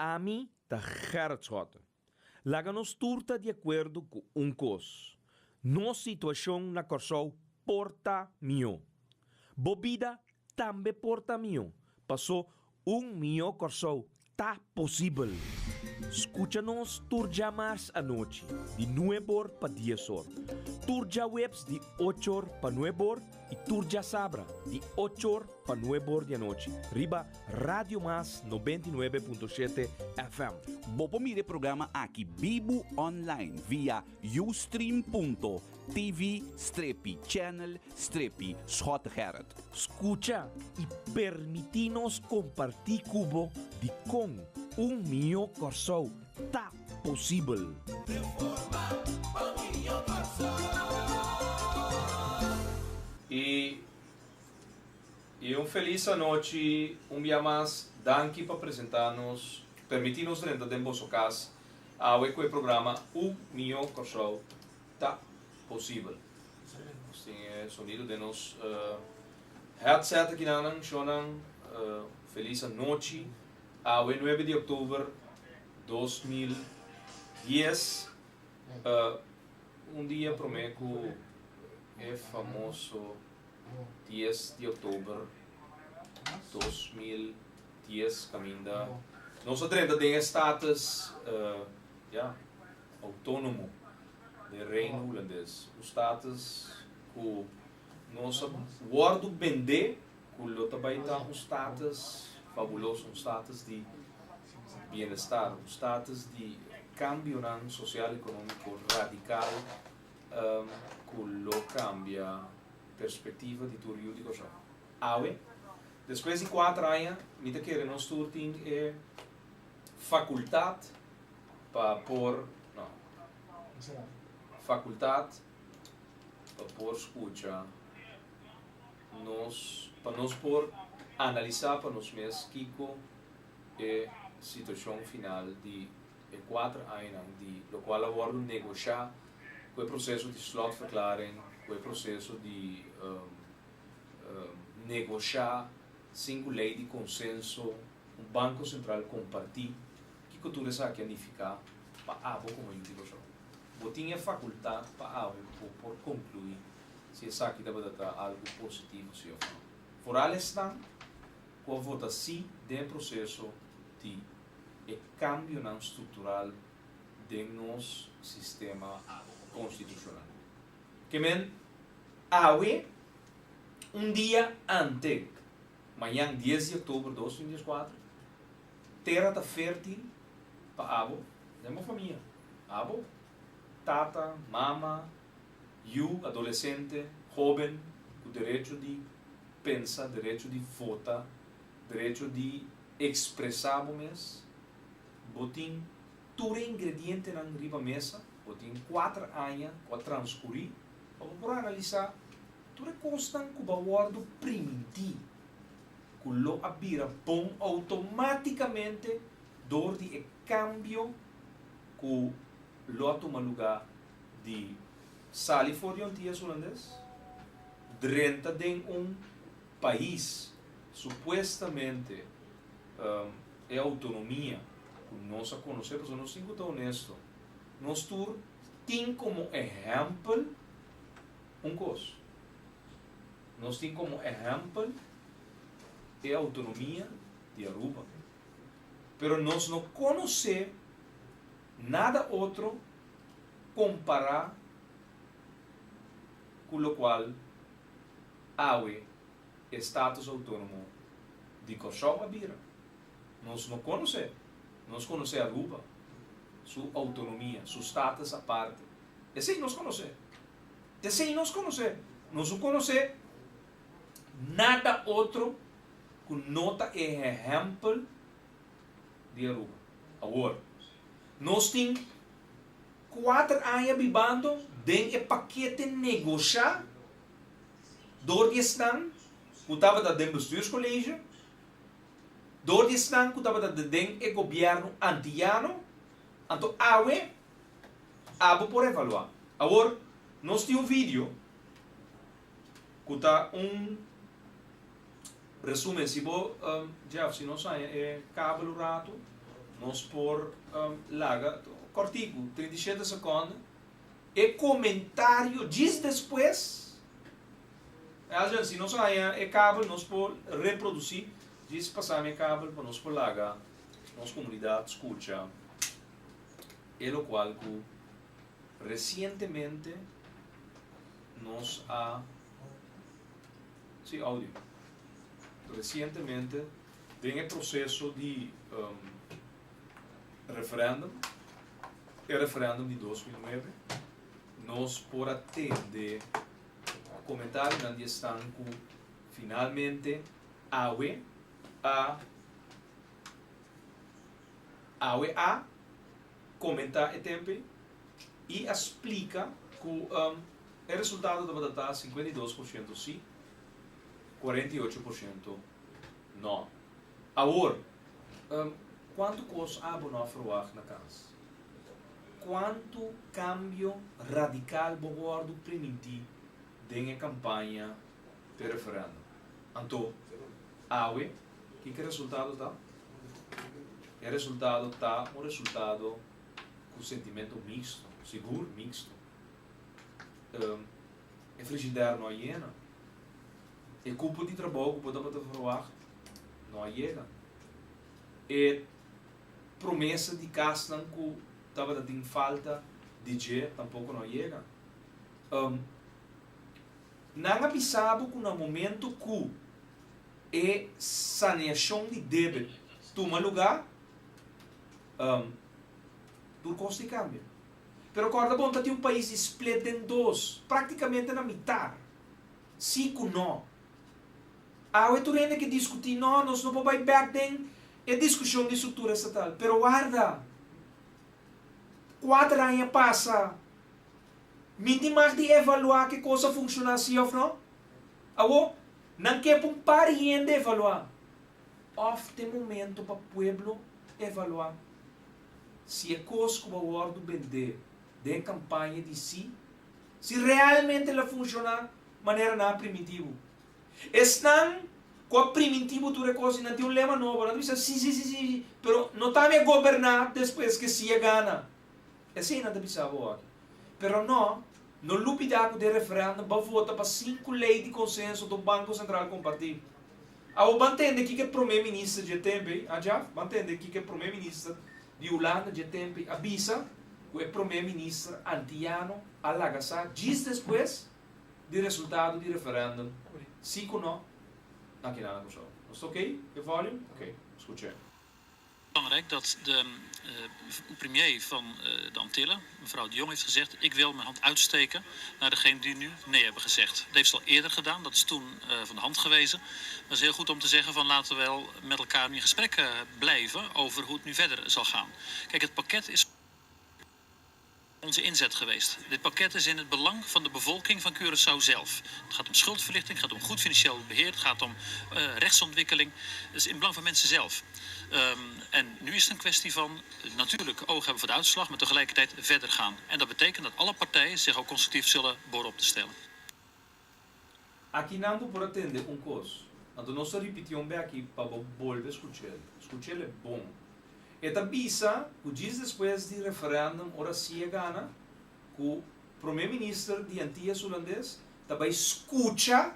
A mim, tá Gerardschotten. Laga-nos turta de acordo com coisa. Nossa situação na Corsol porta mio. Bobida também porta mio. Passou mio Corsol. Tá possível. Escucha-nos turja mais à noite, de 9 para 10 horas. Turja webs de 8 horas para 9 horas e turja sabra de 8 horas para 9 horas da noite. Riba Radio Mas 99.7 FM. Bopo mire programa aqui Bibo online via ustream.tv/channel/Schotgerrit. Escucha e permitinos compartir cubo de com mio Corsol. Tá possível. E feliz noite, dia mais, danke para apresentar-nos, permitir-nos dentro de vossa casa, ao programa mio Corsol, tá possível. Tem sonido de nos headset aqui na shonan, feliz noite, ao 9 de outubro 2010, dia prometo é famoso 10 de outubro 2010 caminda nossa trenta tem status autônomo do reino holandês o status que nossa guardo vender que o também tá um status fabuloso um status de bem-estar um status de cambio social econômico radical que lo cambia perspectiva de tudo de coisa. Depois de 4 anos, me te quero nós turting é faculdade para pôr faculdade para pôr escuta nós para nós pôr analisar para nós mesmos Kiko é situação final de 4 anos de lo qual agora negociar o processo de slotverklaring, o processo de negociar sem lei de consenso, banco central compartir, que cultura sabe que unificar para como eu digo só. Eu tinha faculdade para por concluir se essa aqui deve dar algo positivo se eu for alestan com a votação do processo de cambio estrutural de nosso sistema constitucional. Que men dia antes, amanhã 10 de outubro de 2014, terra está fértil para abo, de uma família. Abo, tata, mama, adolescente, jovem, com direito de pensar, direito de votar, direito de expressar o mês, botim todo ingrediente na mesa, botim 4 anos para transcorrer, para analisar tudo constant que o guardo primitivo, que lo abira bom automaticamente door de cambio que lo toma lugar de sali for de dias holandês, dentro de país supostamente é autonomia que nós conhecemos, nós temos que estar honesto. Nós temos como exemplo coisa. Nós temos como exemplo a autonomia de Aruba. Pero nós não conhecemos nada outro comparar com o qual há status autônomo de Kosovo Abira. Nós não conhecemos. Nós conhecemos Aruba, sua autonomia, seu status à parte. Esse aí nós conhecemos. Esse aí nós conhecemos. Nós não conhecemos nada outro que nota exemplo de Aruba. Agora, nós temos 4 anos vivendo dentro do paquete negociar door de staan, que estava dentro do bestuurscollegio, door de staan, que estava dentro do governo antiano, então, abo por evaluar. Agora, nós temos vídeo que está resumen, se você, Jeff, se não sai, é cabo rato, nós por larga, cortico, 37 segundos, e comentário diz depois, se nós aí cabo, nós por reproduzir, diz passar o cabo para nós por larga, nossa comunidade escuta, e o qual recentemente nós áudio. Recentemente vem o processo de referendum, o referendum de 2009, nós por atender comentário na questão que finalmente a comentar o tempo e explica que o resultado da batata 52% sim, 48% não. Agora, quanto custa a boa fruar na casa? Quanto cambio radical o permitir na campanha de referendo? Então, que resultado está? O resultado está um resultado com sentimento mixto, seguro mixto. A frigideira não é e cupo de trabalho que pode fazer não chega. E promessa de castan que estava tendo falta de dia tampouco não chega. Não é pensado que no momento que a saneação de débito toma lugar, do custo cambia. Pero acorda bom, tem um país split em dois, praticamente na metade. Sim ou não. Há turene que discutir, não, nós não podemos back then, é discussão de estrutura estatal. Pero guarda, 4 anos passa, minti mais de evaluar que coisa funciona assim ou não. Agora, não quer um par de evaluar. Of tem momento para o povo evaluar. Se a coisa que o gordo vender de campanha de si, se realmente ela funciona de maneira não primitiva. Estão com a primitivo tu coisa não tem um lema novo, não diz sim, pero não está a governar depois que se gana. Assim não está aqui. Pero não lupidaco de referendo para votar para 5 leis de consenso do Banco Central compartilhado. Ao entender que o primeiro-ministro de tempo, entender que o primeiro-ministro de Holanda de tempo avisa que o primeiro-ministro antiano alagasa dias depois do resultado do referendo. Sim ou não? Aqui nada com Is het oké? De volume? Oké, is goed check. Belangrijk dat de premier van de Antillen, mevrouw de Jong, heeft gezegd: ik wil mijn hand uitsteken naar degene die nu nee hebben gezegd. Dat heeft ze al eerder gedaan, dat is toen van de hand gewezen. Dat is heel goed om te zeggen van laten we wel met elkaar in gesprek blijven over hoe het nu verder zal gaan. Kijk, het pakket is onze inzet geweest. Dit pakket is in het belang van de bevolking van Curaçao zelf. Het gaat om schuldverlichting, het gaat om goed financieel beheer, het gaat om rechtsontwikkeling. Het is in het belang van mensen zelf. En nu is het een kwestie van natuurlijk oog hebben voor de uitslag, maar tegelijkertijd verder gaan. En dat betekent dat alle partijen zich ook constructief zullen behoren op te stellen. Aqui não por atender coisa. Então nós repetimos bem aqui para volver a escutar. Escutar é bom. Esta bisa, que dias depois de referendum, ora se gana, que o primeiro-ministro de Antillas holandês também escuta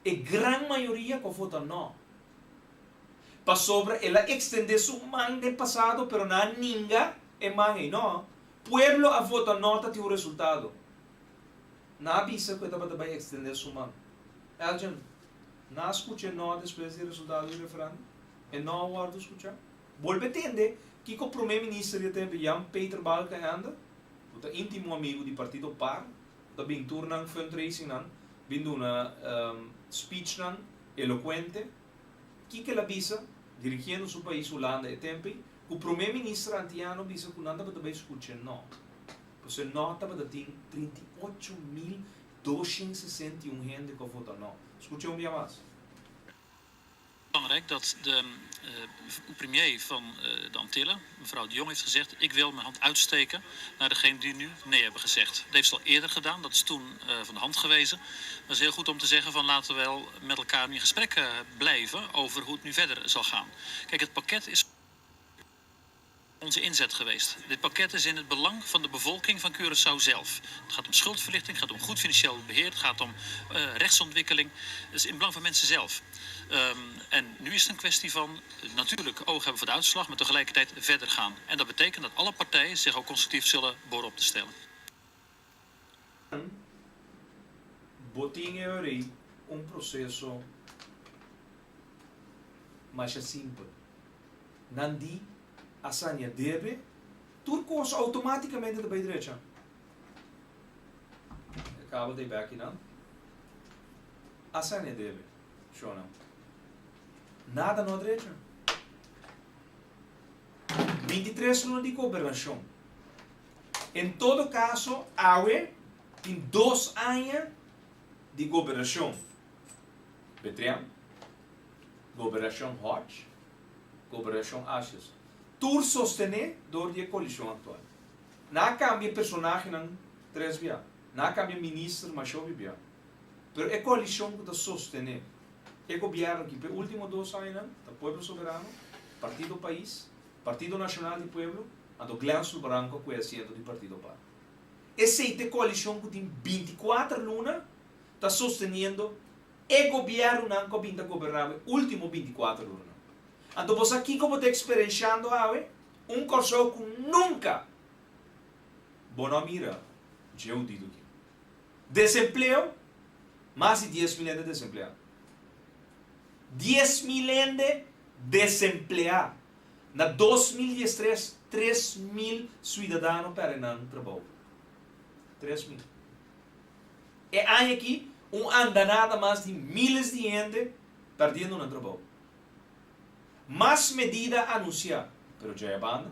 a grande maioria que vota não. Para sobre ela extender sua mão de passado, pero não ninguém é mão não. Pueblo a vota não tem o resultado. Na bisa que também extender sua mão. Alguém não escuta não depois do resultado do referendum? E não guarda escutar? Volve a entender que o primeiro-ministro de tempo, Jan Peter Balken, anda, o íntimo amigo do partido PAR, o bem turnan fundraising, vindo uma speech eloquente, que ela visa, dirigindo seu país Holanda e tempo, o primeiro-ministro antiano visa que não estava também escutando não. Porque não estava tem 38.261 gente que vota não. Escute dia mais. Belangrijk dat de premier van de Antillen, mevrouw de Jong, heeft gezegd: ik wil mijn hand uitsteken naar degene die nu nee hebben gezegd. Dat heeft ze al eerder gedaan, dat is toen van de hand gewezen. Dat is heel goed om te zeggen van laten we wel met elkaar in gesprek blijven over hoe het nu verder zal gaan. Kijk, het pakket is onze inzet geweest. Dit pakket is in het belang van de bevolking van Curaçao zelf. Het gaat om schuldverlichting, het gaat om goed financieel beheer, het gaat om rechtsontwikkeling. Het is in het belang van mensen zelf. En nu is het een kwestie van natuurlijk oog hebben voor de uitslag, maar tegelijkertijd verder gaan. En dat betekent dat alle partijen zich ook constructief zullen behoren op te stellen. Botem em processo mais simples. Nandi, a Sanya deve, turcos automaticamente bij direita. Acaba de back dan. A Sanya deve, Shona. Nada na direita. 23 anos de governação. Em todo caso, AUE tem 2 anos de governação. Betriam, governação Hodge, governação Ashes. Tur sostener door die coalição atual. Na cambia personagem não 3 via. Na cambia ministro mas eu via. Pero é coalição que está sostener. É governo que pelos últimos 2 anos, o povo soberano, Partido País, Partido Nacional do Pueblo, a do Glâncio Branco que é assento do Partido Par. Essa é a coalição que tem 24 lunas, está sosteniendo o governo não que está governando último 24 lunas. Então você aqui como está experienciando Curaçao que nunca boa mira, eu digo aqui. Desemprego, mais de 10 mil de desempregados. 10 mil de desempregados. Na 2013, 3 mil cidadãos para não trabalhar. 3 mil. E aí aqui, andanada mais de milhares de gente perdendo no trabalho. Mas medida anunciada, pero já é banda.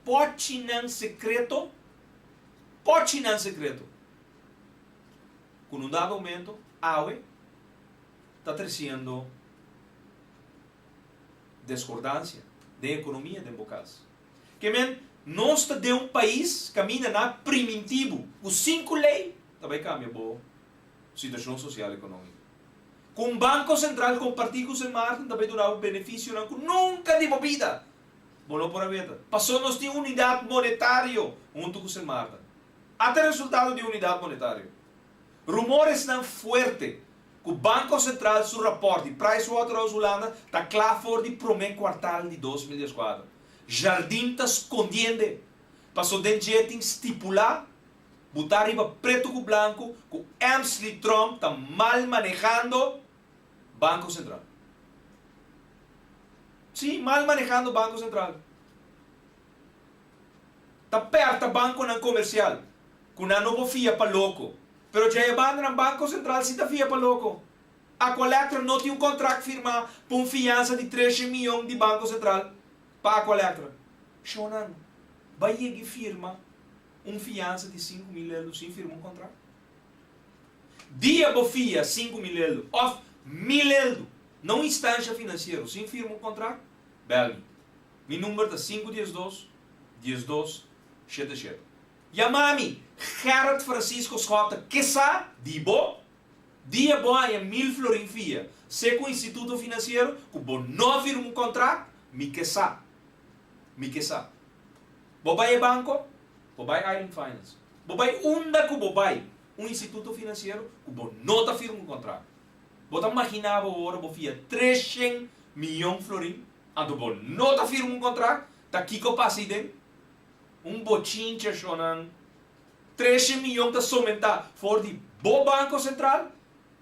Pode não secreto. Com um dado momento, a AUE está trazendo discordância de economia de Bocas. Que nós de um país caminha na primitivo, com 5 leis, também cambia a situação social e econômica. Com o Banco Central, com partidos em marketing, também dá um benefício que nunca de vida. Bom, por a vida. Passou-nos de unidade monetária junto com o marketing. Até resultado de unidade monetária. Rumores não fortes. O Banco Central, seu reporte, Pricewaterhouse Holanda, está claro for de primeiro quartal de 2014. Jardim está escondendo. Passou de jeito estipular, botar riba preto com branco, que Amsley Trump está mal manejando Banco Central. Sim, mal manejando Banco Central. Está perto do banco não comercial, que não vou fia para louco. Pero já é no Banco Central se está fia para louco. A coleta não tem contrato firmado por uma fiança de 13 milhões de Banco Central para a coleta. Shonan, vai que firma fiança de 5 mil euros sem firmar contrato. Dia bofia 5 mil euros, of 1.000 euros, não instância financeira, sem firmar contrato. Bem, meu número é 512-12-77. Yamami, Gerard Francisco Schota, que sa, dibo, dia boa é 1.000 florin fia. Se com o Instituto Financeiro, que bo não firma contrato, me que sa. Bobai é banco, bobai Island Finance. Bobai unda que bobai, instituto financeiro, que bo não tá firma contrato. Bota imaginava agora, bo fia 300 milhões florin, ando bo não tá firma contrato, tá aqui que passa aí bochincha chonan 13 milhões de somenta for de bo Banco Central,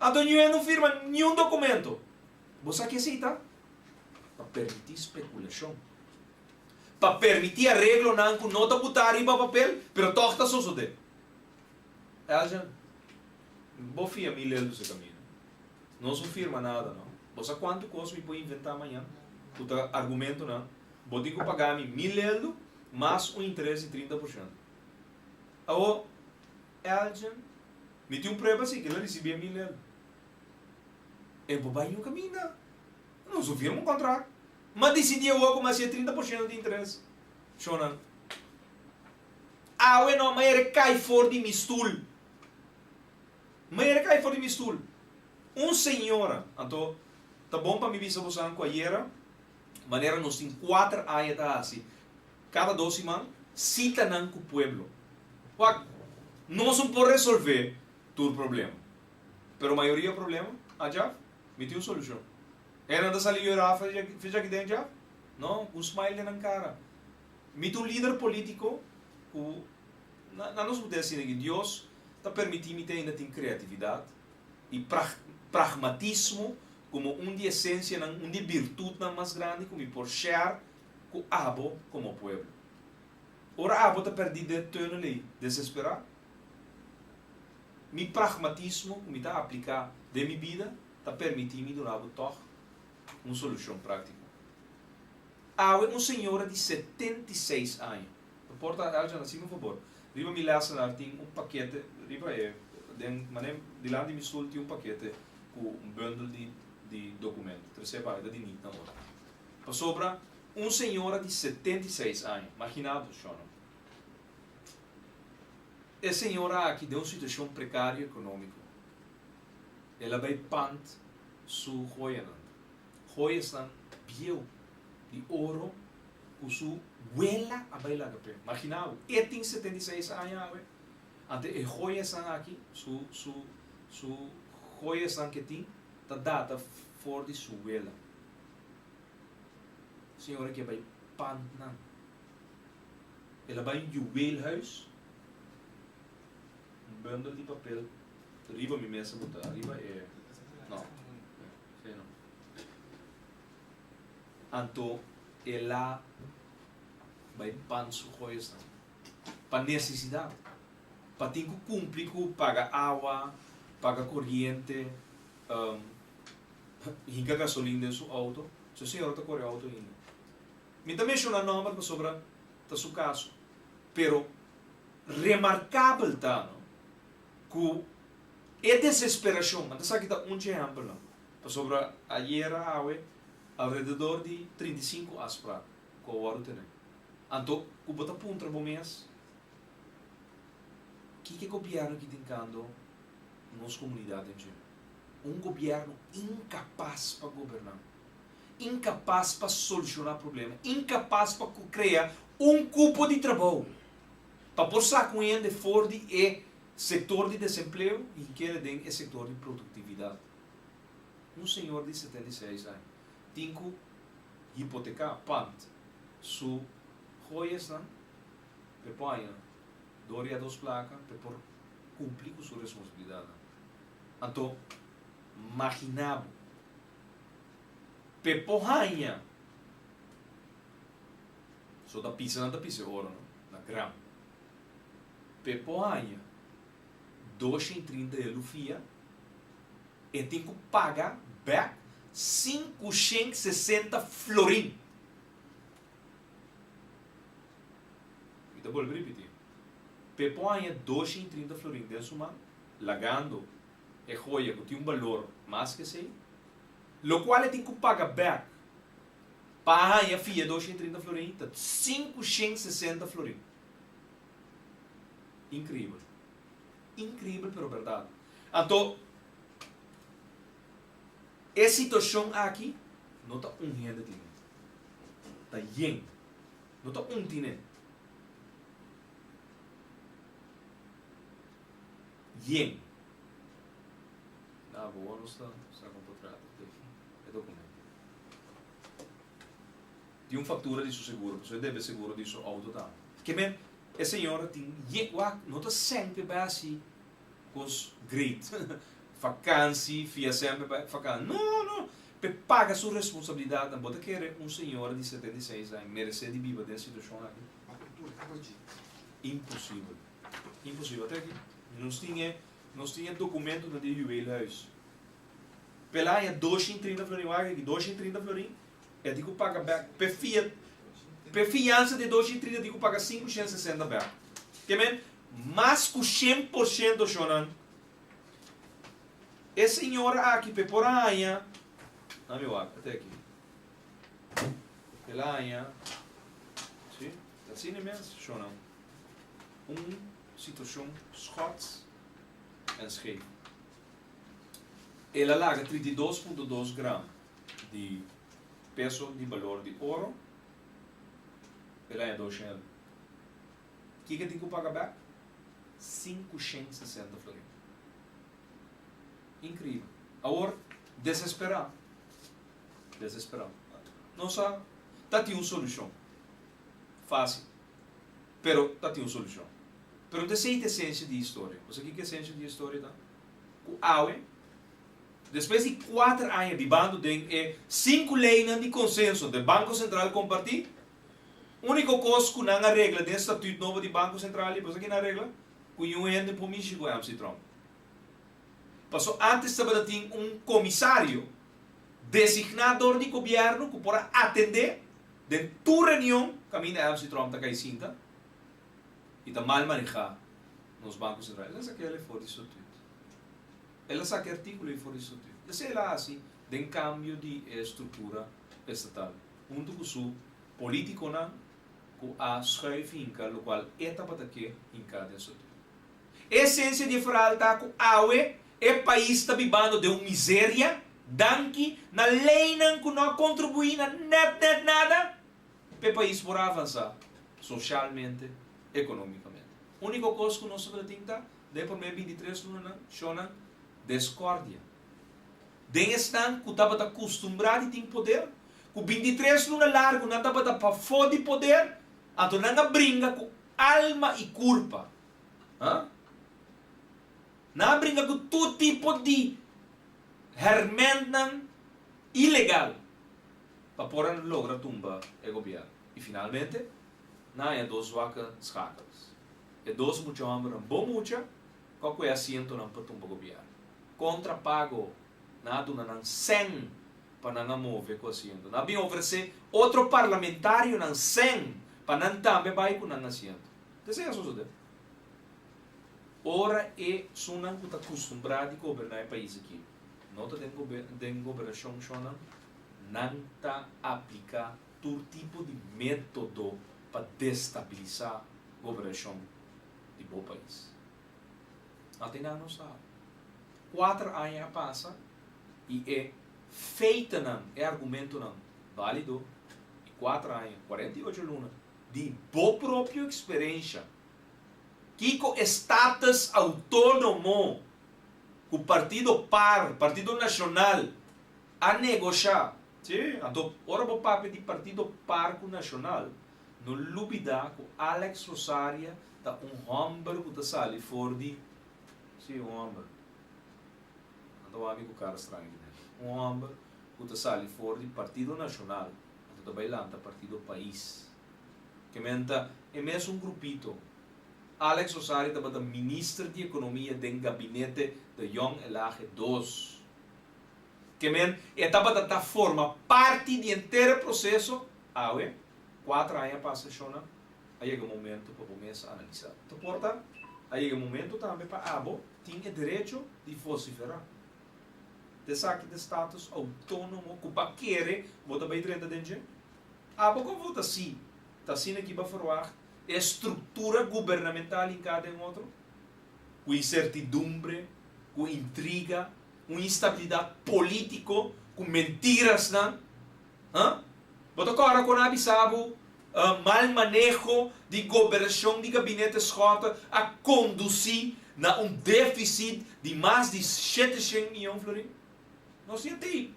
ando não firma nenhum documento. Você que aceita? Para permitir especulação. Para permitir arreglo não com nota botar em papel, pero toca só de. Ela vou fia 1.000 euros esse caminho. Não se firma nada, não. Você quanto coisa me pode inventar amanhã? Puta argumento não. Vou ter que pagar 1.000 euros mais um interesse de 30%. Agora, ela me tem prova assim que ela recebia 1.000 euros. E vou vai no caminho, não se firma um contrato. Mas decidiu eu como assim 30% de interesse. Shonan. Ah, não, mas ele cai fora de mistul. Senhora, então, tá bom para me visar você com a maneira nós tem 4 áreas assim. cada 2 semanas, cita nan com o pueblo. Nós não podemos resolver todo o problema. Mas a maioria do problema, já, me tem uma solução. Era da salir llorar, fez aqui dentro já? Não, um smile na cara. Me tem um líder político, não nos podemos dizer que Deus está permitindo ainda ter criatividade e pragmatismo como de essência, de virtude mais grande, como por share com o abo como o povo. Ora, abo está perdido de turno ali, desesperado. Mi pragmatismo, como está a aplicar de minha vida, está permitindo dar uma solução prática. Há uma senhora de 76 anos. Porta ela já nasceu, por favor. Riba me lessa na tem um paquete, riba de lá de me soltou um paquete com um bundle de documentos. Terceira parte de nit na hora. Para sobra uma senhora de 76 anos. Imaginado, Sean. A senhora aqui deu uma situação precária econômica. Ela vai pant su joia. Joias nan biel de ouro com su huela a bailar de pé. Imaginado. Ela tem 76 anos. Ante a joias nan aqui, su joias nan que tem, tá data for de su huela. Senhora que vai pant nan. Ela vai em juwelhuis. Bundle de papel. Arriba minha mesa botar. Arriba é. Não. Sei não. Então, ela vai pan su coisa. Para necessidade. Para ter que cumprir com pagar água, pagar corrente, hinga gasolina em seu auto. Se o senhor está correndo auto ainda. Me também chama o nome para sobrar da seu caso. Pero remarcável tá, não? Que é desesperação, mas aqui está um exemplo. Sobre ayer ao redor de 35 aspra com o ano tem. Então, o bota punta no mês. Que governo que tem cando nas comunidades? Um governo incapaz para governar, incapaz para solucionar problemas, incapaz para criar um grupo de trabalho para posar com ele de fora de setor de desemprego e que ele tem é setor de produtividade. Um senhor de 76 anos tem que hipotecar su joias não põe doria dos placas para cumprir com sua responsabilidade. Então, imaginamos pepohanha só da pizza ouro na grama pepohanha 230 de lufia e tem que pagar back 560 florim. Vou repetir. Pepoanha 230 florim desse humano, lagando é joia que tem um valor mais que esse, o qual tem que pagar back. Para a filha 230 florim, 560 florim. Incrível. Incrível, pero verdade. Então, essa situação aqui não está renda de está yen. Não está tine. Yen. Ah, boa, não está contrato. É documento. Tem fatura de seu seguro, você deve seguro de seu auto tá. Que bem, a senhora tem não está sempre base com os great vacância, fia sempre vacância. Não. Paga sua responsabilidade, não pode querer senhor de 76 anos merecer de viver dessa situação aqui. Impossível. Impossível. Até aqui. Nós tinha documento da juwelhuis. Pela é 230 florim, 230 florim, é digo paga back. Per fiança de 230 digo paga 560 back. Que men mais que 100% chonan. E senhora aqui por aia, na meu até aqui. Pela aia, sim, assim mesmo chonan. Situação Scots en scheef. Ela laga 32,2 gramas de peso de valor de ouro Ele é 200. O que tem que pagar back? 560 florins. Incrível. Agora, desesperado. Não sabe? Tá tem uma solução. Fácil. Pero tá tem uma solução. Pero não sei a essência de história. Você que é a essência de história tá? O AUE, depois de 4 anos de bando, tem 5 leis de consenso do Banco Central compartir. Único coisa que não há regra do estatuto novo do Banco Central, você que não há regra, que o ente por mim chegou a Trump. Passou antes de ter um comissário designador de governo que pode atender de tua reunião, caminho a Trump está aí cinta, e está mal manejado nos bancos centrais. Ela sabe que ele fora de estatuto. Ela sabe que artigo ele fora de estatuto. Ela sei lá assim, de cambio de estrutura estatal. Junto com o político não, com a schuif inca, o qual é para que inca de estatuto. Essência de falar tá com AUE, é país está vivendo de uma miséria, danke, na lei não contribui nada, para o país por avançar socialmente, economicamente. A única coisa que nós temos é por meio 23 lunas, chama discórdia. Den estão que estava acostumado a ter poder, com 23 lunas largo, não estava para fora de poder, então não brinca com alma e culpa. Não brinca com todo tipo de hermentan ilegal para poder lograr tumba o governo. E finalmente, não é 2 vacas escadas. É 2 muitos homens, bom muita, qual é assento não para tumba o governo. Contrapago, nada não 100 para não mover com assento. Não bem oferecer outro parlamentário não 100 para não também vai com não assento. Deseja isso. Ora é sunan que está acostumado a governar o país aqui. Nota de governação não está aplicar todo tipo de método para destabilizar a governação do bom país. Até não sabe. 4 anos passa e é feita não, é argumento não, válido. E 4 anos, 48 lunas de boa própria experiência. Kiko status autônomo com o Partido Partido Nacional, a negociar. Sim, então, ora o papel do Partido com o Nacional, não dúvida que Alex Rosaria está homem que está saindo fora de... Sim, homem. Não é um amigo cara estranho. Homem que está saindo fora do Partido Nacional, está bailando Partido País. Que menta, é mesmo grupito. Alex Rosario estava ministro de Economia do gabinete de Young Elage II. Que estava da forma parte do inteiro processo. 4 anos passa aí é o momento para começar a analisar. Então, porta, aí é o momento também para Abo tinha direito de vociferar. De saque de status autônomo, que para querer, vota bem direito de gente. Abo que vota sim, está sendo aqui para falar. Estrutura governamental em cada outro, com incertidumbre, com intriga, com instabilidade política, com mentiras, não? Mas agora, quando avisava mal manejo de governação de gabinete escota a conduzir a déficit de mais de 700 milhões de florins, não se tem.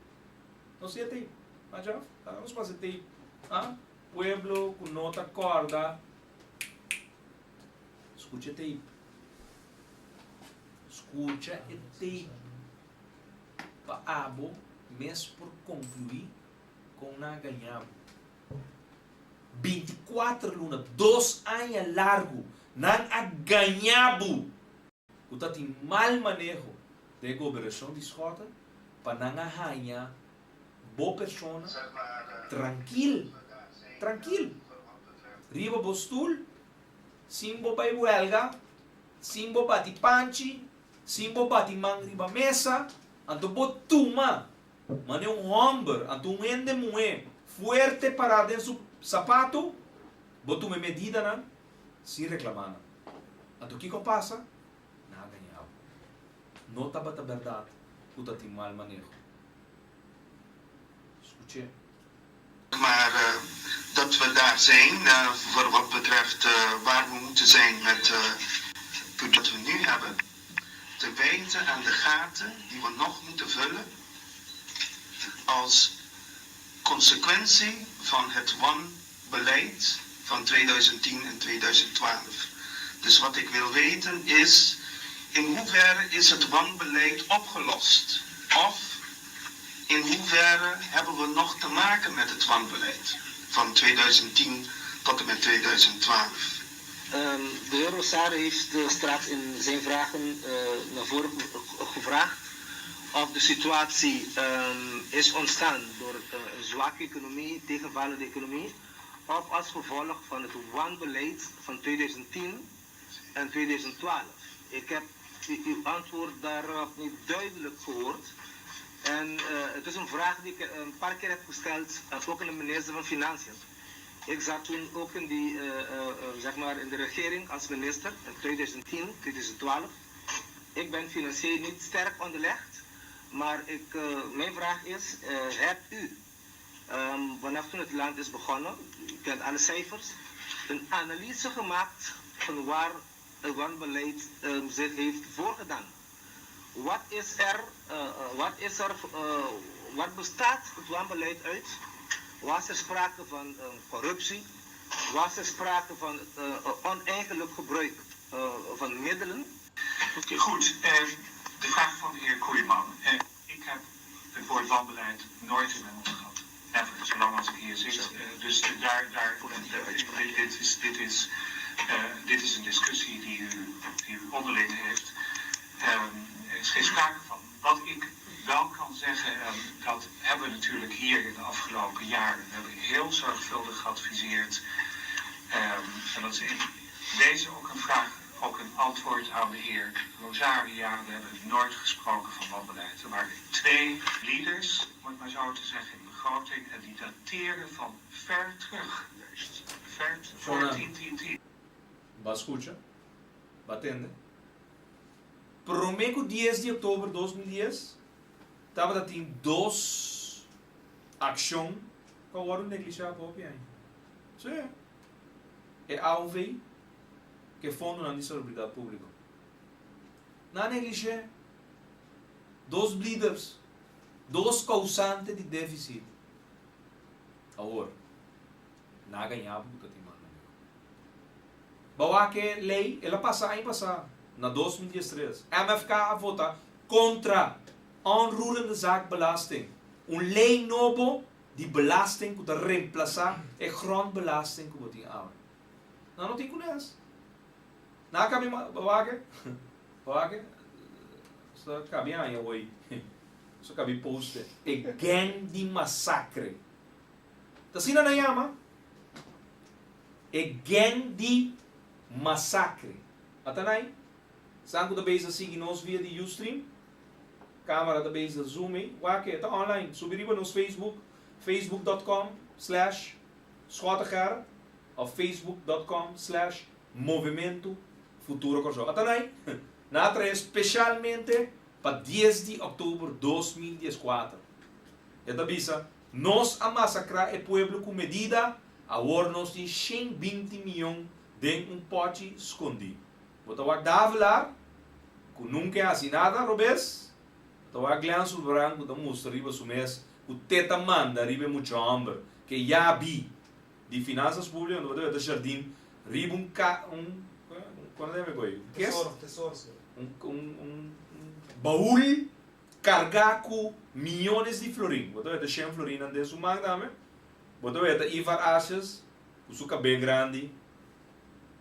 Não se tem. Mas já, vamos fazer tem. Pueblo com nota corda. Escute tape. Escute tape. Para abo, mesmo por concluir, com na ganhava. 24 lunas, 2 anos largo, não a ganhava. O tem mal manejo de governação de escota, para não ganhar boa pessoa, tranquilo. Riba postul, simbo pai huelga, simbo bati panchi, simbo bati mang riba mesa, anto botuma, mane homem, anto ende moe, fuerte parado em su sapato, botume medida não, se reclamando. Anto que passa? Nada ganhava. Nota bata verdade, uta tem mal manejo. Escute. Maar dat dat we daar zijn, voor wat betreft waar we moeten zijn met wat we nu hebben. De wijten en de gaten die we nog moeten vullen als consequentie van het WAN-beleid van 2010 en 2012. Dus wat ik wil weten is, in hoeverre is het WAN-beleid opgelost? Of in hoeverre hebben we nog te maken met het WAN-beleid van 2010 tot en met 2012? De heer Rosario heeft straks in zijn vragen naar voren gevraagd of de situatie is ontstaan door een zwakke economie, tegenvallende economie, of als gevolg van het WAN-beleid van 2010 en 2012. Ik heb uw antwoord daarop niet duidelijk gehoord. En het is een vraag die ik een paar keer heb gesteld, ook aan de minister van Financiën. Ik zat toen ook in, zeg maar in de regering als minister in 2010, 2012. Ik ben financieel niet sterk onderlegd, maar mijn vraag is, hebt u vanaf toen het land is begonnen, u kent alle cijfers, een analyse gemaakt van waar het WAN-beleid zich heeft voorgedaan? Wat bestaat het WAN-beleid uit? Was er sprake van corruptie? Was er sprake van oneigenlijk gebruik van middelen? Goed, de vraag van de heer Kooijman. Ik heb het woord WAN-beleid nooit in mijn mond gehad. Even, zolang als ik hier zit. Dus dit is een discussie die u onderling heeft. Er is geen sprake van. Wat ik wel kan zeggen, dat hebben we natuurlijk hier in de afgelopen jaren. We hebben heel zorgvuldig geadviseerd. En dat is in deze ook een vraag, ook een antwoord aan de heer Rosaria. We hebben nooit gesproken van WAN-beleid. Er waren 2 leaders, om het maar zo te zeggen, in de begroting. En die dateren van ver terug. Ver voor 10. Vas escucha, batende. Promeco 10 de oktober 2010, estava dat em 2 ação que agora o negligenciado op je. Sim. É AUV que Fundo na Insalubridade Pública. Na negligência, 2 bleeders, 2 causantes de déficit. Agora, na ganhava do que tem. Bawa que lei, ela passa em passar, na 2013. A MFK a votar contra onroerende zaakbelasting. Lei novo die belasting que reemplaçar a grondbelasting que botin aan. Não tem conhece. Na cabe bawa só cabe aí hoje. Só cabe poste. E gang de massacre. Tá sina na yama? E gang de massacre. Atanay, saan ko da base sige nos via de Ustream, camera da base da Zoom, wake ita online. Subiriba nos Facebook, facebook.com/Schotegar of facebook.com/Movimento Futuro Corso. Atanay, natra especialmente para 10 de outubro 2014. Ita bisa, nos a massacrar o pueblo com medida agora nós temos 120 milhões de pote escondido. Você vai dar falar que nunca é assim nada, Robes? Você vai ganhar sobre branco da mostra riba sumes, o teta manda riba muito amber, que já vi de finanças públicas, não vai ter jardim, riba quando é que é? Tesouro. Baúl carregado com milhões de florins. Você vai ter 100 florins andando su mag também. Você vai ter Ivar Ashes, o seu cabelo grande.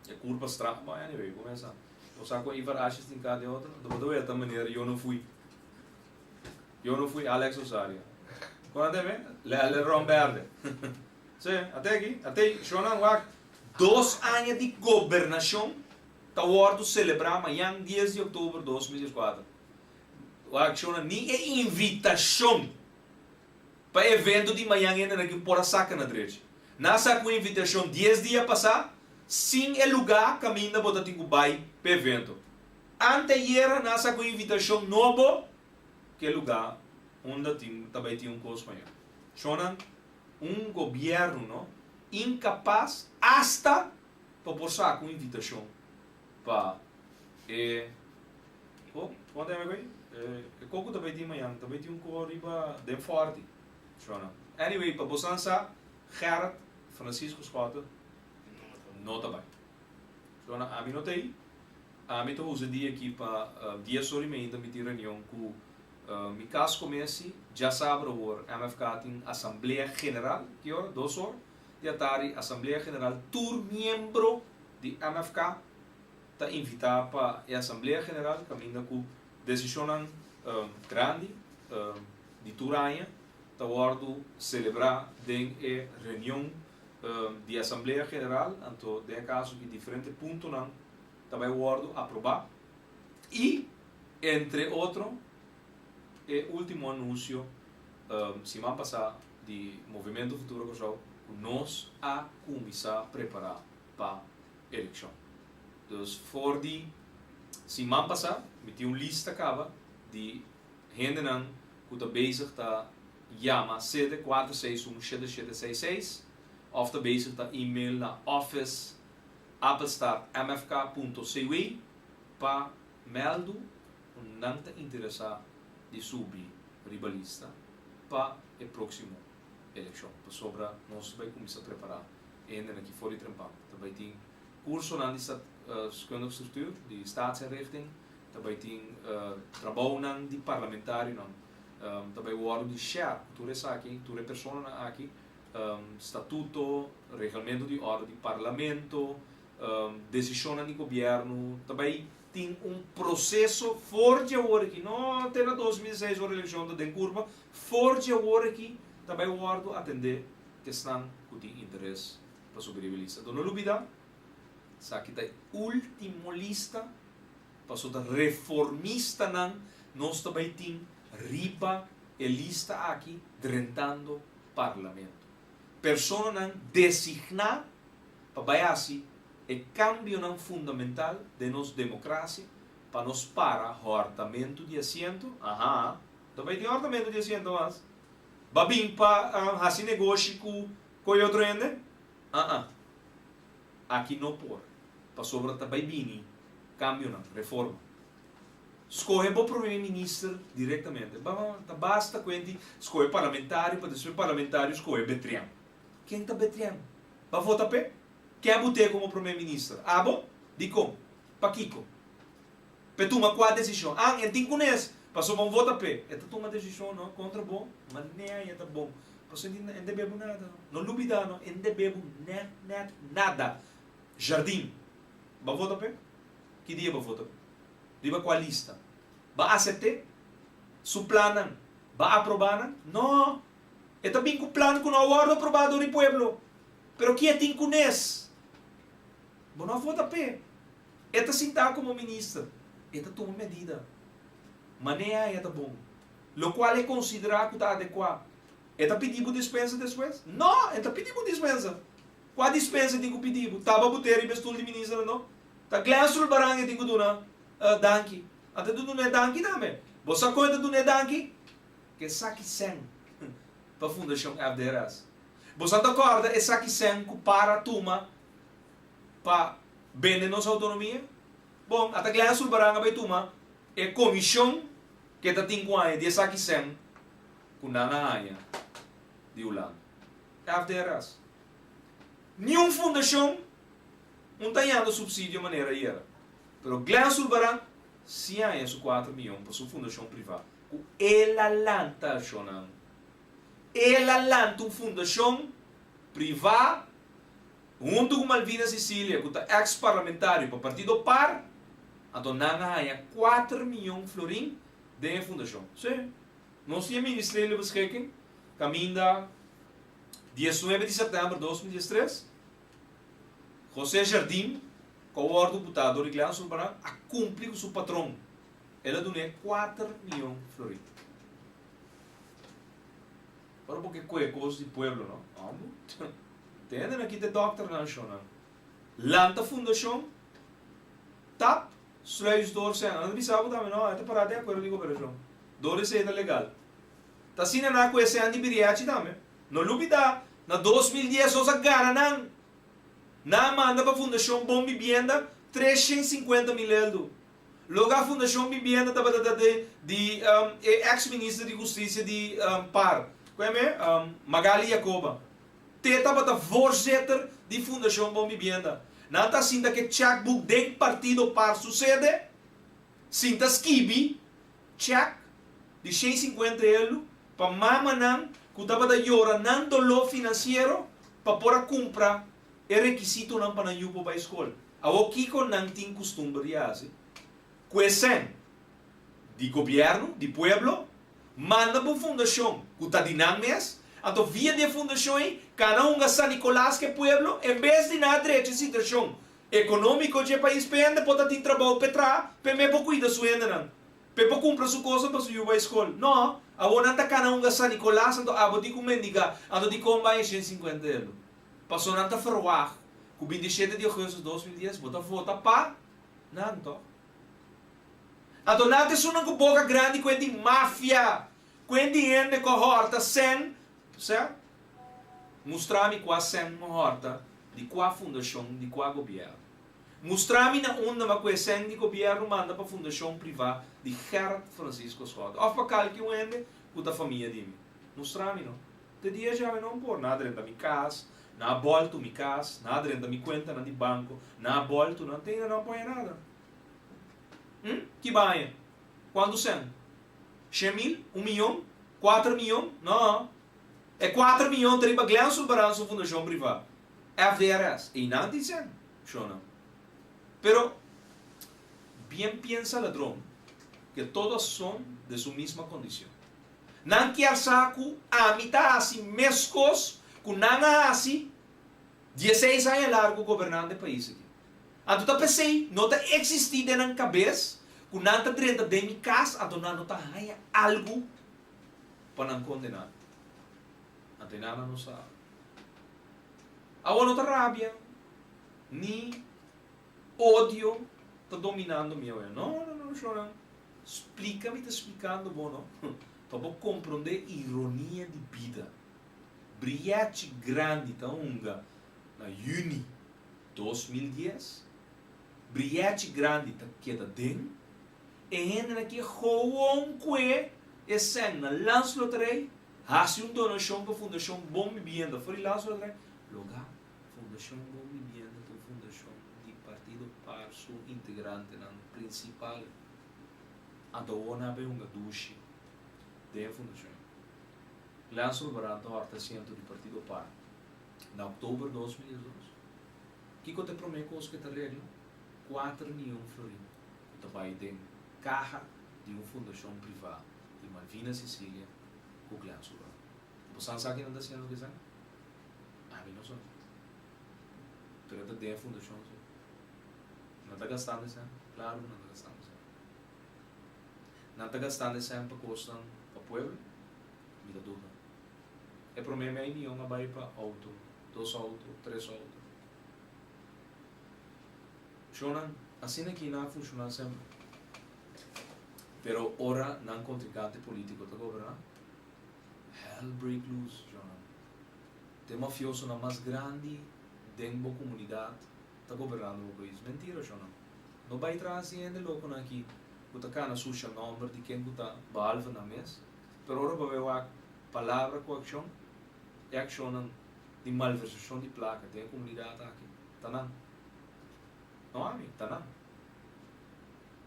É curva straf, mas anyway, começa. Eu sabe com Ivar Ashes tem cada outra. Do é da maneira eu não fui Alex Osaria. Quando é bem? Le Romberde. Sim, até Shonan Wak 2 anos de governação. Tá hora de celebrar amanhã 10 de outubro de 2014. Wak Shonan nem é invitação para evento de manhã ainda naquele por a saca na direita. Nessa com invitação 10 dias passar. Sim é lugar caminho para ter vai para evento. Anteayer nessa com invitação novo que é lugar onde também tinha coisa maior. Shonan governo, não? incapaz hasta para posar com invitação para quando é que é coco também tem manhã também tem corriba de forte chona anyway para bosança Gerard Francisco Schotten nota bem chona a mim notei a mim tô usando dia aqui para dia sorimento me tira reunião com mi caso comece já sabe o MFK tem Assembleia Geral que hora 2 horas de tarde Assembleia Geral tur membro de MFK está invitado para a Assembleia Geral caminha com decisão grande de Turanha está ordo celebrar den reunião de Assembleia Geral então de caso que diferentes pontos não também ordo aprovar e entre outros o último anúncio semana passada de Movimento Futuro Cosau nós a começar a preparar para a eleição. Então, for de semana passada, me tinha uma lista acaba de gente que está bezig está chama 74617766 ou está bezig está e-mail na office@mfk.cw para meldo não está interessado de subir ribalista para a próxima eleição. Sobre nós vai começar a preparar ainda aqui fora de Trempan. Também tem curso na segunda estrutura de staatsinrichting, também tem trabalho de parlamentário, também o órgão de share, tudo isso aqui, tudo é pessoa aqui, estatuto, regulamento de ordem de parlamento, decisão de governo, também tem processo forte agora aqui, não tem na 2006 a eleição da curva, forte agora aqui, também o órgão atender questão que tem interesse para subir a lista. Então, não dúvida, essa aqui é a última lista, para o reformista, nós também temos riba a lista aqui, drentando parlamento. Pessoa designar para baiasi é cambio fundamental de nossa democracia para nos para orçamento de assento. Também tem orçamento de assento, mas babim para fazer negócio com outro ende? Aqui não por. Para sobra também bini cambio não, reforma. Escolhe o primeiro-ministro diretamente. Basta quando escolhe parlamentário, para depois parlamentário escolhe Betrian. Quem está Betrian? Para votar para? Quem botar como primeiro-ministro? Bom? Dico, para Kiko. Para tomar qual decisão? Eu tenho conhece. Passou bom votar para? É tomar decisão, não? Contra bom? Mas nem aí é bom. Passou não bebo nada. Não duvida, não? Não bebo nada. Jardim. Vai votar para? Que dia vai votar? Diba qual lista? Vai aceitar? Su planan? Vai aprovar? Não. É também com o plano que não é aprovado no pueblo. Pero quem tem conhece? Não vota para. Eta sentar como ministro. Eta toma medida. Maneira é bom. Lo qual é considerado que está adequado. Eta pediu dispensa depois? Não, eta pediu dispensa. Qual dispensa tem que pedir? Tava botar e bestul de ministro, não? Tá glasul barang tem que donar danki. Até tu não é danki também. Você conta tu não é danki? Que saque sem para a fundação FDRS. Você está acorda é saque sem para a turma para bem nossa autonomia? Bom, até glasul barang vai turma é comissão que está tem com aí de saque sem com nanaia de Holanda. FDRS. Nenhuma fundação não está dando subsídio de maneira era. Pero glasul barang se há esses 4 milhões para sua fundação privada. Ela lanta chonan. Ela lanta uma fundação privada junto com Malvina Sicília, que é ex-parlamentário para o Partido Par, então não há 4 milhões de florim de fundação. Sim. Nós tínhamos ministério de beschikking, caminho 19 de setembro de 2013, José Jardim, com o órgão deputado de Glasul Barang, a cumprir com seu patrão. Ela donou 4 milhões de florins. Para porque é coisa de pueblo, não? Entendem aqui de Dr. Nacional. Lanta fundação, tap, sluis door zijn. Não sabe também, não? É para de acordo com a cooperação. Door é legal. Tá sendo na coisa de biriachi também. Não duvida, Na 2010, nós agarram na manda para a Fundação Bom Vivienda 350 mil euros. Logo a Fundação Vivienda de ex-ministro de Justiça de PAR, Magali Jacoba. Teta para a voorzitter de Fundação Bom Vivienda. Não está sinta que checkbook de partido PAR sucede. Sinta skibi, check, de 150 euros, para mamanang, que estava da llora, não dolor financeiro, para pôr comprar é requisito não para ir para a escola. O Kiko não tem costume de fazer. Questão de governo, de pueblo, manda para a fundação, que está dinâmica, então via de fundação, cada um San Nicolás que pueblo, em vez de nada direito situação econômica do país, pende pode ter trabalho para trás, para me cuidar sua ainda não. Para comprar sua coisa para ir para a escola. Não, agora não cada um San Nicolás, então a botar com mendiga, então de como vai 150 euros. Passou não está verwacht, com 27 de agosto de 2010, bota vota para não então. Então não é só uma boca grande com a máfia, com a gente que horta sem, certo? Mostrar-me qual sem uma horta de qual fundação, de qual governo. Mostrar-me na onda mas com sem de governo manda para a fundação privada de Gerard Francisco Schott. Of para qualquer um ende com a família de mim. Mostrar-me não. De dia já não por nada dentro da minha casa. Na volta minha casa, nada dentro da minha conta, na de banco, na volta não tem, não põe nada. Que banha? Quando são? 100 mil? 1 milhão? 4 milhões? Não. É 4 milhões para ganhar para a fundação privada. É veras. E não dizem. Não. Pero, bem pensa ladrão, que todos são de sua mesma condição. Não quer saco a mitad assim mescos com nada assim 16 anos largo governando o país aqui. Então eu pensei, não está existindo na cabeça, com nada dentro de minha casa, então não está algo para não condenar. Então nada não sabe. Agora não está rabia, nem ódio está dominando minha vida. Não, chora. Explica-me, está explicando, bom, não? Para compreender a ironia de vida. Brilhante grande, tá unga, na Juni 2010. Brilhante grande, tá queda dentro. E ainda que roam que é sem na lançlotrei, hace donação para a Fundação Bom Vivienda. Foi lançlotrei. Lugar, Fundação Bom Vivienda, a Fundação de Partido PAR, seu integrante, na principal. A dona é uma duche da Fundação. Lançou o barato horta centro do Partido PAR. Na outubro de 2012. O que eu te prometo que te arregla? 4 milhões de florins. Que vai ter carro de uma fundação privada de Malvinas, Sicília, com o lançou o barato. Você sabe que não está sendo o que sabe? A mim não sabe. Pero é da fundação. Não está gastando isso? Claro, não está gastando isso. Não está gastando isso para custar para o povo? Me dá dúvida. É para mim, meio milhão vai para auto, 2 autos, 3 autos. Shonan, assim aqui não funciona sempre. Pero ora não contrincante político está governando. Hell break loose, Shonan. Tem mafioso na mais grande dentro da comunidade está governando o país. Mentira, Shonan. Não vai trazer ainda louco aqui. Está cá na social number de quem está balva na mesa. Pero ora vai ver a palavra com ação. É ação de malversação de placa da comunidade aqui. Tá não? Não há, tá não?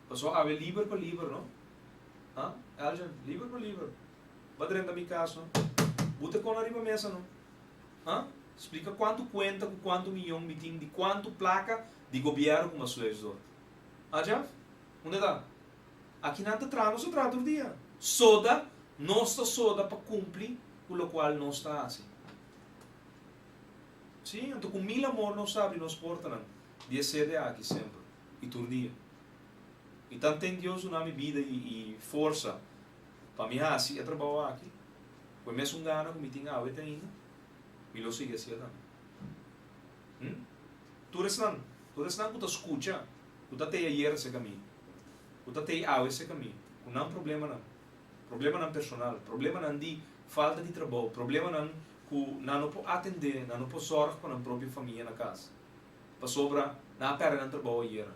Passou a ver livre para livre, não? Ah, Elja, livre para livre. Vai dentro da minha casa, não? Bota com a riba mesa, não? Ah? Explica quanto conta, com quanto milhão me tem, de quanto placa de governo como a sua exor. Ah, já? Onde está? Aqui não está no trata o dia. Soda, não está soda para cumprir com o qual não está assim. Sim, então com 1000 amor não sabe, não porta não. De ser aqui sempre. E todo dia. Então tem Deus na minha vida e força para me assim, é trabalhar aqui. Foi mesmo gana que me tinha a ver ainda. E lo sigue assim também. Tu resnan que tu escuta, tu tá tem ayer esse caminho. Tu tá tem a esse caminho. Não problema não. Problema não personal, problema não de falta de trabalho, problema não que não pode atender, não pode sorrir para a própria família na casa. Para sobra, não perde no trabalho hier.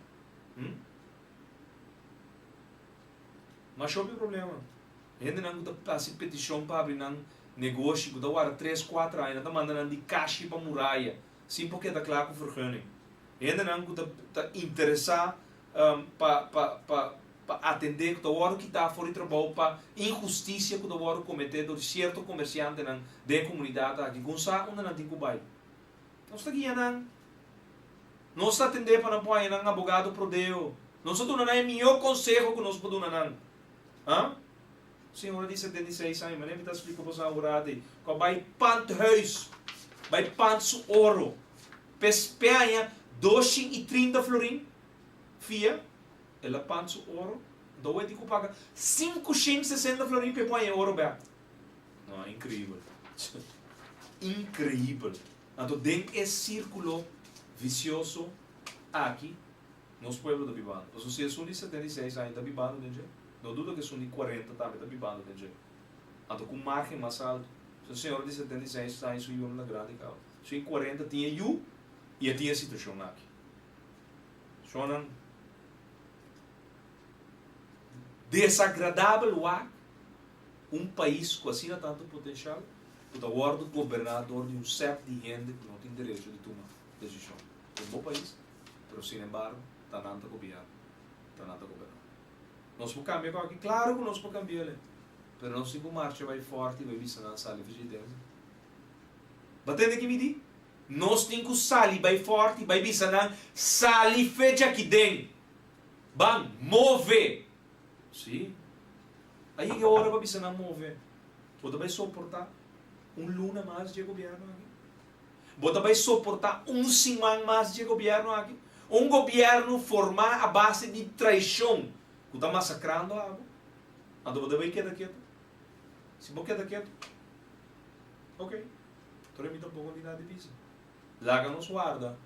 Mas qual é o problema? Ainda não está petição para abrir um negócio que dá 3, 4 anos, está mandando de caixa para a muralha, sim porque está claro com vergunning. Ainda não está interessado para atender que o que está fora de trabalho para injustiça que o cometer por certo comerciante da comunidade aqui. Gonçalo, onde não tem que vai? Não está aqui, não está atender para não pôr um advogado pro Deus. Não está dando o melhor conselho que nós podemos dar. Senhora de 76 anos, mas nem me explica para você agora. Que vai panthuis, vai panto ouro, pespeia 230 florim, fia, ela panto ouro, do é que paga 560 florim para pôr em ouro bem. Não, incrível, incrível. Então dentro esse círculo vicioso aqui, nos pueblos da Bibano. Então se são de 76 anos da Bibano, não duda que são de 40 também da Bibano, então com margem mais alto. Se a senhora de 76 anos viveu na grande causa. Se em 40 tinha eu e tinha a situação aqui. Sonan desagradável país com assim tanto potencial, o acordo governador de certo de gente que não tem direito de tomar decisão. É um bom país, mas sin embargo, está nada governo, está nada governo. Nós podemos cambiar aqui, claro que nós podemos cambiar, mas não se marcha vai forte e vai vir na sala de vigilância. Batendo aqui me diz, nós temos que sair vai forte e vai vir na sala de fecha aqui dentro. Vamos mover. Sim. Aí que hora vai vir na mover. Você vai suportar luna mais de governo aqui. Você vai suportar semana mais de governo aqui. Governo formado a base de traição. Que está massacrando a água. Então você vai quedar quieto. Se você quedar quieto, ok. Então me dá um pouco de nada de visa. Lá nos guarda.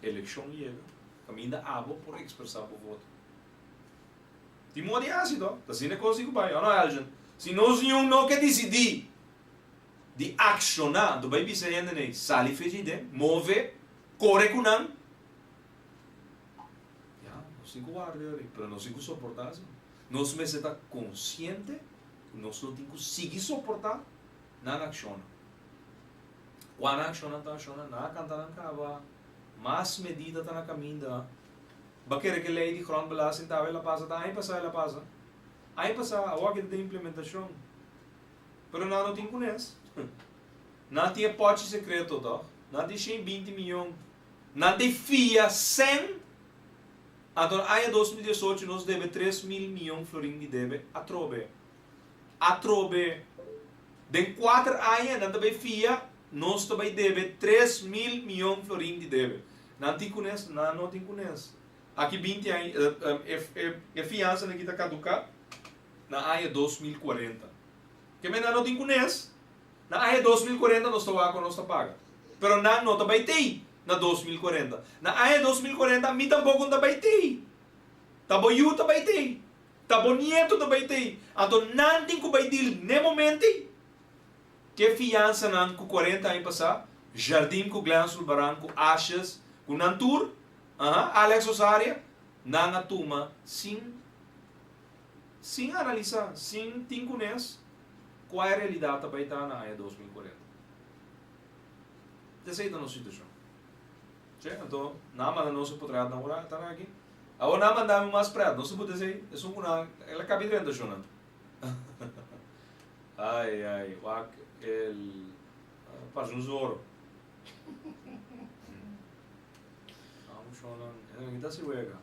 Eleição chega. Caminho da água por expressar o voto. Timo de ácido. Assim não consigo vai. Não é, se nós não quer decidir de accionar, do vai dizer ainda nem sali fez move, corre com não. Já, nós temos que guardar, para nós temos que suportar. Nós mesmos está consciente, nós não temos que seguir suportar, não acciona. Quando acciona, não acciona, não canta, não acaba, mais medida está na caminho. Vai querer que a lei de grondbelasting está ela passa, está aí passar ela passa. Aí passa a hora de implementação. Pero não tem conhece. Não tem pote secreto, tá? Não tem 20 milhões. Não tem FIA 100. Então, aí em 2018 nós deve 3 mil milhões florim de deve a Trobe. A Trobe. De 4 anos, não tem FIA, nós também deve 3 mil milhões florim de deve. Não tem conhece, não tem conhece. Aqui 20 anos, a fiança aqui está caducada na área 2040. Que me não tem conhece. Na área 2040 nós estamos com nossa paga. Pero não também tem na 2040. Na área 2040 me tampouco também tem. Tabo eu também tem. Tabo nieto também tem. Então não tem que vai dir nem momento que fiança não com 40 anos passar, jardim com Glânsul Barranco, Achas, com Nantur, Alex Osária, não a turma, sem analisar, sem ter conhece qual é a realidade que vai estar na área 2040. Essa é a nossa situação. Então, não manda nosso potrado na hora, está aqui. Agora não mandamos mais prato, não se pode dizer, é só uma, ela acaba de vender, Jonathan. Ai, ele faz um zoro. Ainda está se vega.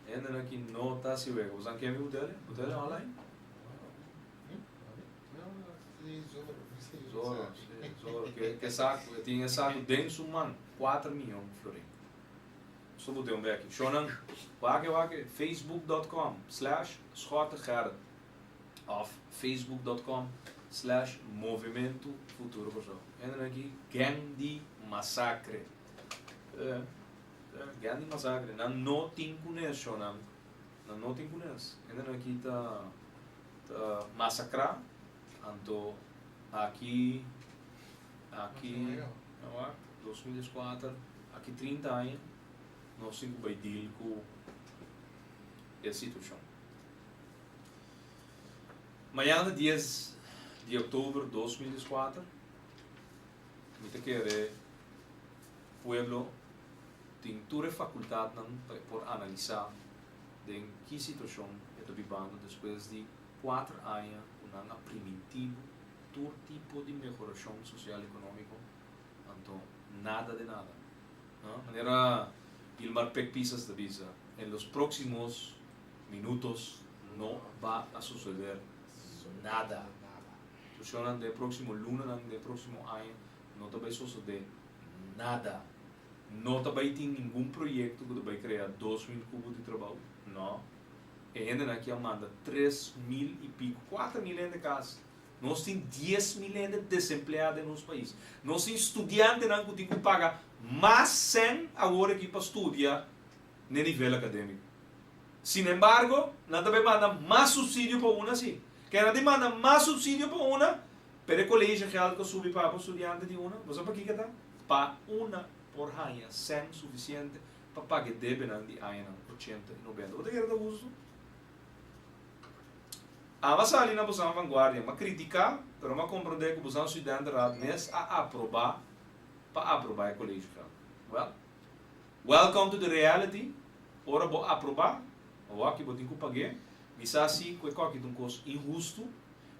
Ainda aqui não está se vega. Você quer ver o dele? O dele é online? Zoro. Que saco. Tinha saco denso, mano. 4 milhões de florim. Só vou ter um aqui. Shonan. Wake. Facebook.com/Schotegerd. Of Facebook.com/Movimento Futuro Kosovo. Ainda aqui. Gandhi Massacre. Gandhi Massacre. Não tem conhece, não tem conhece. Ainda aqui está massacrar, então aqui, não é? 2004, aqui 30 anos, nós temos que deal com essa situação. Amanhã, 10 de outubro de 2004, eu quero o pueblo tem toda a faculdade por analisar em que situação está vivendo depois de 4 anos com um primitivo todo tipo de melhoração social e econômica, então nada de nada. De maneira Ilmar Pekpisas de visa, em los próximos minutos não vai suceder nada. Situação de próximo lunes, de próximo ano, não vai suceder nada. Não vai ter nenhum projeto que vai criar 2.000 cubos de trabalho. Não. E ainda aqui manda 3.000 e pico, 4.000 de casa. Nós temos 10.000 de desempregados no nosso país. Nós temos estudantes que têm que pagar mais 100 agora aqui para estudar no nível acadêmico. Sin embargo, não também manda mais subsídio para uma, sim. Que não manda mais subsídio para uma, para o colégio real que sube para o estudante de uma. Você para que está? Para uma por ano, sem suficiente para pagar débito de ano 80 e 90. Você quer dar uso? A massa ali na posição vanguardia, mas criticar, mas mas compreender que a posição estudante mesmo a aprovar para aprovar o colégio real. Well, welcome to the reality. Ora vou aprovar, ou aqui vou ter que pagar. Isso assim, que é um custo injusto,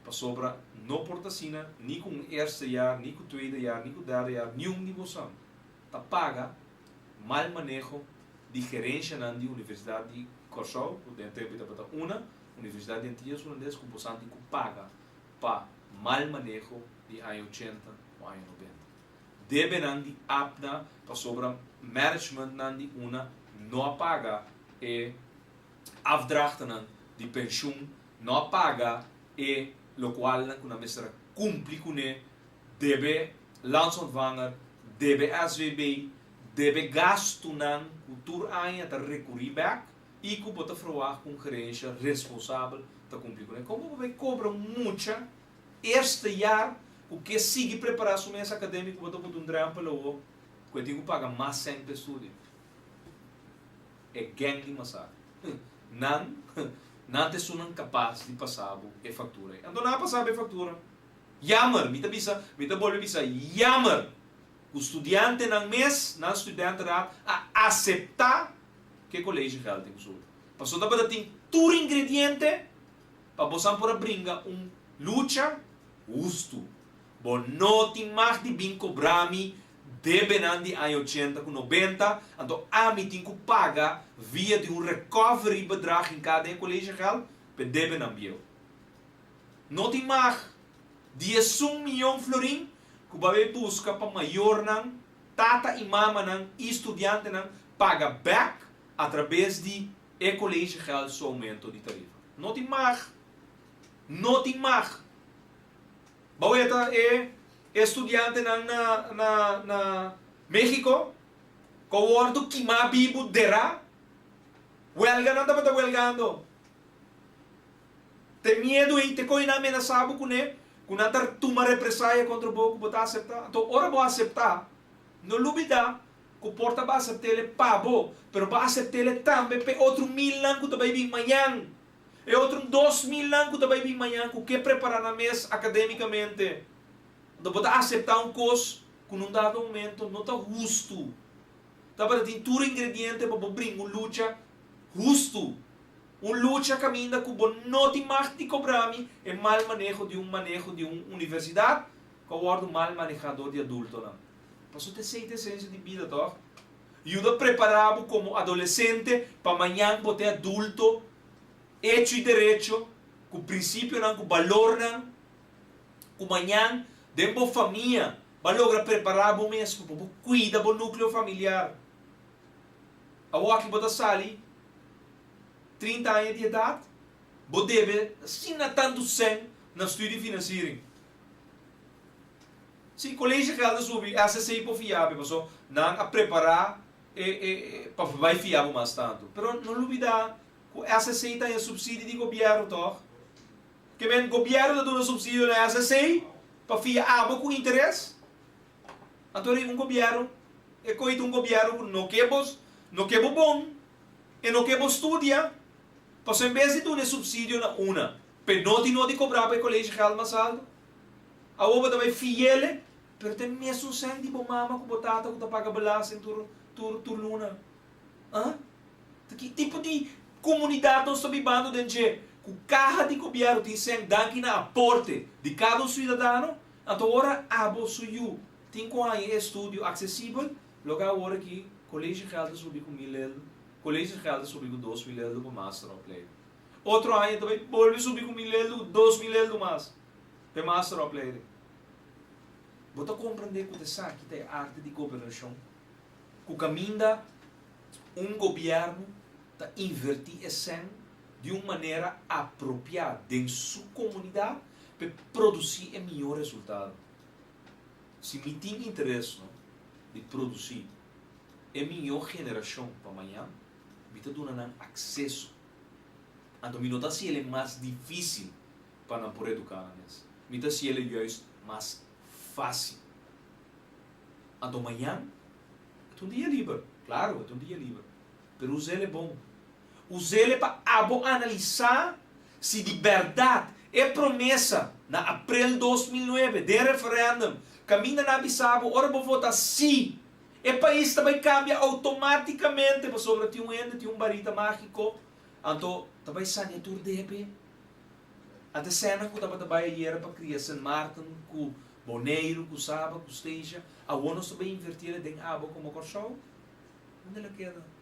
para sobra não portacina, nem com o primeiro ano, nem com o segundo ano, nem com o terceiro ano, nenhum negociação. Está paga mal manejo de gerência na Universidade de Kosovo, dentro de uma Universidade de Antillas Holandês, com posante que paga para mal manejo de ano 80 ou ano 90. Deve não de apna para sobra management não de uma não paga e afdrachten de pensão não paga e lo qual na mestra cumpre com deve landsontvanger deve SVB deve gasto na cultura ainda a recorrer back e que pode falar com gerência responsável para cumprir com como vai cobrar muita este ano o que sigue preparar sua mesa acadêmica para poder trampa logo que tem que pagar mais 100 para estudar é gangue massacre não te são capaz de passar a fatura então não passar a fatura jammer me te bolhe bisa jammer o estudante não mês não estudante a aceitar que o colégio real tem que subir passou da para ter tudo ingrediente para você por brincar luta justo bom não tem mais de bem cobrar deve não de ano 80 com 90 então a mim tem que pagar via de recovery bedrag em cada colégio real para deve não bio não tem mais de 1 milhão florim que vai buscar para maior não tata e mama não estudante não paga back através de colégio real seu aumento de tarifa não tem mais Baueta estudante na México, com o ordo que mais vivo dera, huelga não estava huelgando. Tem medo e te coina amenazado com ele, com a toma represália contra o boco, botar aceitar. Então, ora vou aceitar, não duvida, que o porta vai aceitar ele pabo, mas vai aceitar ele também para outro 1.000 anos que vai vir amanhã. E outro 2.000 anos que vai vir amanhã, que preparar na mesa academicamente. Então, pode aceitar curso que num dado momento não está justo. Está para ter tudo ingrediente para brincar uma luta justo. Uma luta que ainda que não tem mais de cobrar é mal manejo de uma universidade, que é o mal manejador de adulto. Passou ter 6 essências de vida, tá? E eu preparado como adolescente para amanhã poder adulto, hecho e direito, com o princípio, com o valor, com amanhã, dentro da família, para preparar o mesmo, para cuidar do núcleo familiar. A que você sali, 30 anos de idade, você deve, sem tanto sem, na estudo financeiro. Se o colégio real subir, essa é para fiável, pessoal, não a preparar para vai fiável mais tanto. Mas não olvidar, essa sei tem subsídio de governo, toch? Que o governo dá um subsídio na SSI, para fia abo com interesse. Então governo, é coisa governo não que bom, e não que estudia, para em vez de dar subsídio na uma, para não cobrar para o colégio real mais alto, a obra também fiel, pero tem mesmo sem de mama com batata que paga balas em tur luna. Que tipo de comunidade nós estamos vivendo dentro? O carro de governo tem sem daqui na aporte de cada cidadão, então agora abo suyu tem com aí estúdio acessível, logo agora que colégio real subiu com 1.000 euros, colégio real subiu com 2.000 euros para master of play. Outro ano também volve subir com 1.000 euros, 2.000 euros mais para master of play. Você compreender que isso aqui é arte de governação, que o caminho governo está invertir esse de uma maneira apropriada em sua comunidade para produzir o melhor resultado. Se me tem interesse de produzir a melhor geração para amanhã, me está dando acesso. Então, me está se ele é mais difícil para não poder educar nessa. Me está se ele é mais fácil. Então, amanhã é um dia livre. Claro, é um dia livre. Mas o zelo é bom. O zelo é para analisar se de verdade é promessa na abril de 2009 de referendo. Caminha na Bissau, ora vou votar sim. E o país também cambia automaticamente. Para sobre tem um barita mágico. Então, também sanya tur DP. Até cena que também era para criar San Martin, com Boneiro, com Saba, com Esteja. A ONU também invertir em abo como corchão. Onde ela queda?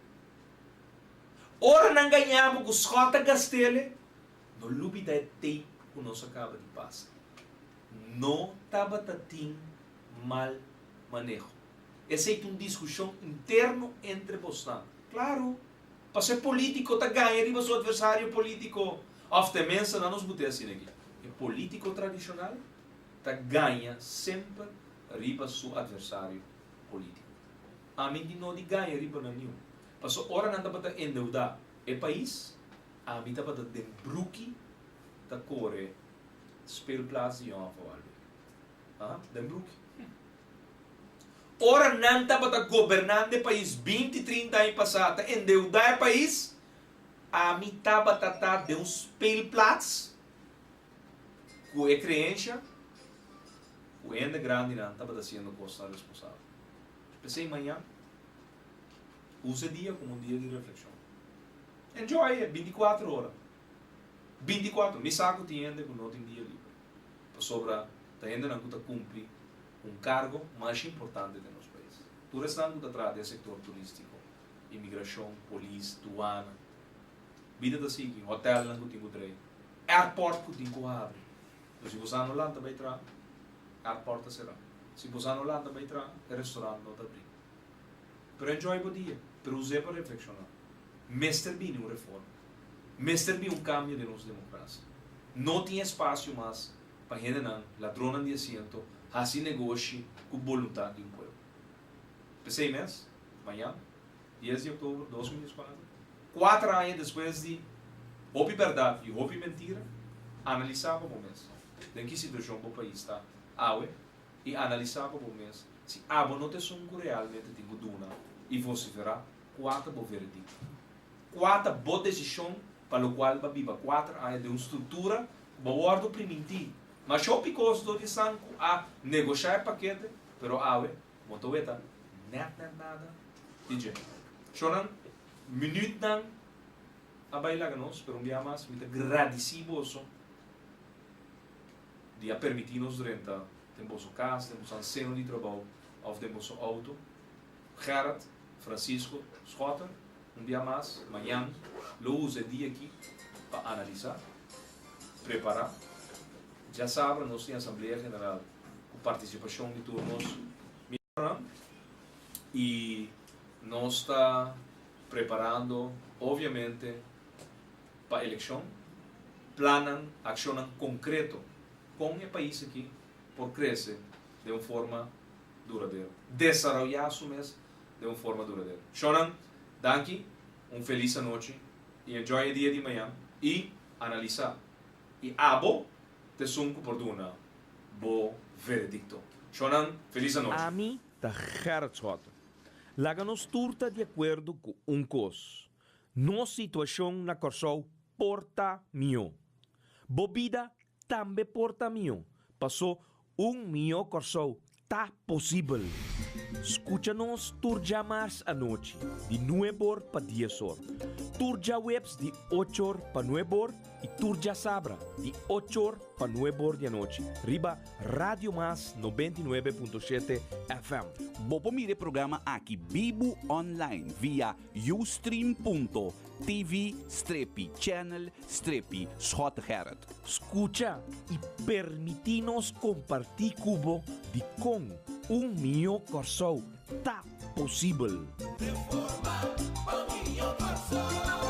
Ora não ganhamos com os Rota Gastele. No lubi da tempo que nós acaba de passar. Não estava tão mal manejo. Essa é uma discussão interna entre vocês. Claro, para ser político, está ganhando o seu adversário político. Ofte mensen não nos botem assim aqui. O político tradicional está ganha sempre riba seu adversário político. A mim não ganha riba nenhum. Paso ora não está para endeudar o país, a mim está para dembruque da core speelplaats die aan voor dembruque. Ora não está para governar o país 20, 30 anos passado, endeudar o país, a mim está para tratar de speelplaats com a crença, o ende grande não está para sendo costa responsável. Pensei amanhã. Use o dia como um dia de reflexão. Enjoy it, 24 horas. 24, me saco de ainda que não tem dia livre. Para sobra, ainda não cumpre um cargo mais importante do nosso país. Tu restando que atrás do setor turístico, imigração, polícia, aduana. Vida da seguinte, hotel não tem que ter. Airport que tem que abrir. Então, se você não lá também traz, airport será. Se você não lá também traz, restaurante não está abrindo. Pero enjoy o dia. Pero usei para reflexionar. Mestre bem uma reforma. Mestre bem cambio de nossa democracia. Não tinha espaço mais para gente não, ladrona de assento, fazer negócio com vontade de um povo. Pensei mês, amanhã, 10 de outubro de 2004, 4 anos depois de houve verdade e houve mentira, analisava o mês. Em que situação o país está, e analisava o mês. Se não te sungo realmente tem duna e você verá 4 boas veredictos. 4 boas decisões para o qual vai viver 4 anos de uma estrutura boa primitivo. Mas só porque de sangue a negociar paquete, pero muito beta, nada. DJ. Só minuto não a bailar nós, pero dia mais muito agradecido de permitir-nos durante temos o casa, temos um ceno de trabalho, ou temos o auto. Gerard, Francisco, Schotter, dia mais, amanhã, lo usa dia aqui para analisar, preparar. Já sabe, nós temos a Assembleia General com participação de turnos e nós está preparando, obviamente, para a eleição, planam, accionam concreto com o país aqui por crescer de uma forma duradoura. Desarrollar su mês de uma forma duradoura. Shonan, danke, feliz noite e enjoy o dia de manhã e analisar. E abo te sunco por duna bo veredicto. Shonan, feliz noite. A mim, tá Gerrit Schotten. Laga-nos turta de acordo com coisa. Nossa situação na Corsou porta mio. Bobida também porta mio. Passou mio Corsou. Tá possível. Escucha-nos turja mars a noite, de 9 para 10 horas. Turja webs de 8 para 9 e turja sabra, de 8 para 9 da noite. Riba Radio Mas 99.7 FM. Bopo mire programa aqui Bibo Online via ustream.tv/channel/Schottengerrit. Escucha e permite-nos compartilhar cubo de com mio Corsou. Tá possível. Reforma, Minho Corsou.